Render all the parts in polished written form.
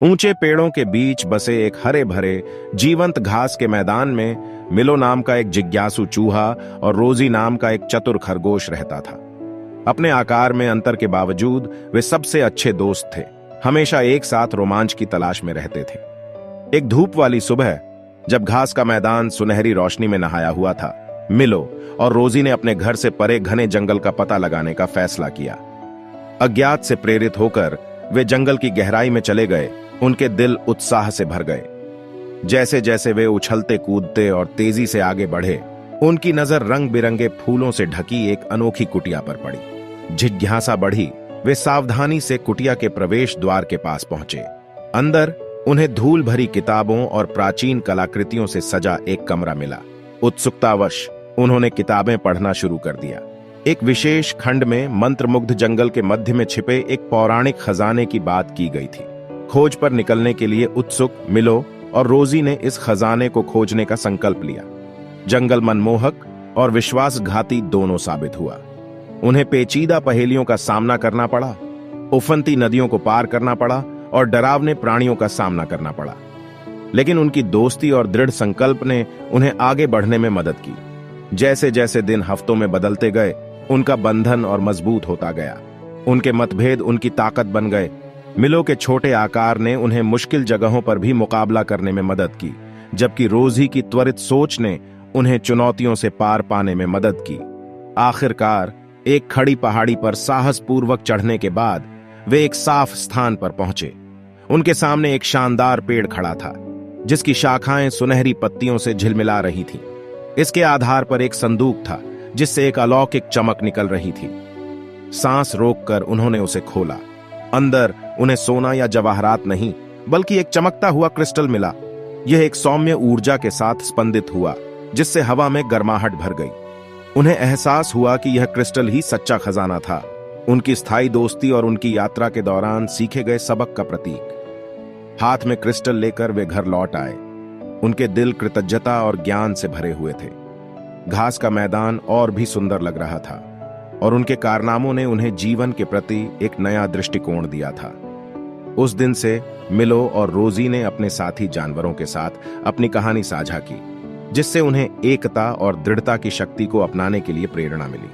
ऊंचे पेड़ों के बीच बसे एक हरे भरे जीवंत घास के मैदान में मिलो नाम का एक जिज्ञासु चूहा और रोजी नाम का एक चतुर खरगोश रहता था। अपने आकार में अंतर के बावजूद वे सबसे अच्छे दोस्त थे। हमेशा एक साथ रोमांच की तलाश में रहते थे। एक धूप वाली सुबह जब घास का मैदान सुनहरी रोशनी में नहाया हुआ था, मिलो और रोजी ने अपने घर से परे घने जंगल का पता लगाने का फैसला किया। अज्ञात से प्रेरित होकर वे जंगल की गहराई में चले गए। उनके दिल उत्साह से भर गए। जैसे जैसे वे उछलते कूदते और तेजी से आगे बढ़े, उनकी नजर रंग बिरंगे फूलों से ढकी एक अनोखी कुटिया पर पड़ी। जिज्ञासा बढ़ी। वे सावधानी से कुटिया के प्रवेश द्वार के पास पहुंचे। अंदर उन्हें धूल भरी किताबों और प्राचीन कलाकृतियों से सजा एक कमरा मिला। उत्सुकतावश उन्होंने किताबें पढ़ना शुरू कर दिया। एक विशेष खंड में मंत्रमुग्ध जंगल के मध्य में छिपे एक पौराणिक खजाने की बात की गई थी। खोज पर निकलने के लिए उत्सुक मिलो और रोजी ने इस खजाने को खोजने का संकल्प लिया। जंगल मनमोहक और विश्वासघाती दोनों साबित हुआ। उन्हें पेचीदा पहेलियों का सामना करना पड़ा, उफनती नदियों को पार करना पड़ा और डरावने प्राणियों का सामना करना पड़ा। लेकिन उनकी दोस्ती और दृढ़ संकल्प ने उन्हें आगे बढ़ने में मदद की। जैसे जैसे दिन हफ्तों में बदलते गए, उनका बंधन और मजबूत होता गया। उनके मतभेद उनकी ताकत बन गए। मिलो के छोटे आकार ने उन्हें मुश्किल जगहों पर भी मुकाबला करने में मदद की, जबकि रोजी की त्वरित सोच ने उन्हें चुनौतियों से पार पाने में मदद की। आखिरकार एक खड़ी पहाड़ी पर साहसपूर्वक चढ़ने के बाद वे एक साफ स्थान पर पहुंचे। उनके सामने एक शानदार पेड़ खड़ा था, जिसकी शाखाएं सुनहरी पत्तियों से झिलमिला रही थीं। इसके आधार पर एक संदूक था, जिससे एक अलौकिक चमक निकल रही थी। सांस रोककर उन्होंने उसे खोला। अंदर उन्हें सोना या जवाहरात नहीं, बल्कि एक चमकता हुआ क्रिस्टल मिला। यह एक सौम्य ऊर्जा के साथ स्पंदित हुआ, जिससे हवा में गर्माहट भर गई। उन्हें एहसास हुआ कि यह क्रिस्टल ही सच्चा खजाना था, उनकी स्थायी दोस्ती और उनकी यात्रा के दौरान सीखे गए सबक का प्रतीक। हाथ में क्रिस्टल लेकर वे घर लौट आए। उनके दिल कृतज्ञता और ज्ञान से भरे हुए थे। घास का मैदान और भी सुंदर लग रहा था और उनके कारनामों ने उन्हें जीवन के प्रति एक नया दृष्टिकोण दिया था। उस दिन से मिलो और रोजी ने अपने साथी जानवरों के साथ अपनी कहानी साझा की, जिससे उन्हें एकता और दृढ़ता की शक्ति को अपनाने के लिए प्रेरणा मिली।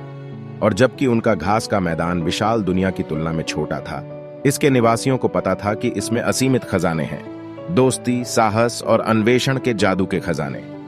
और जबकि उनका घास का मैदान विशाल दुनिया की तुलना में छोटा था, इसके निवासियों को पता था कि इसमें असीमित खजाने हैं, दोस्ती, साहस और अन्वेषण के जादू के खजाने।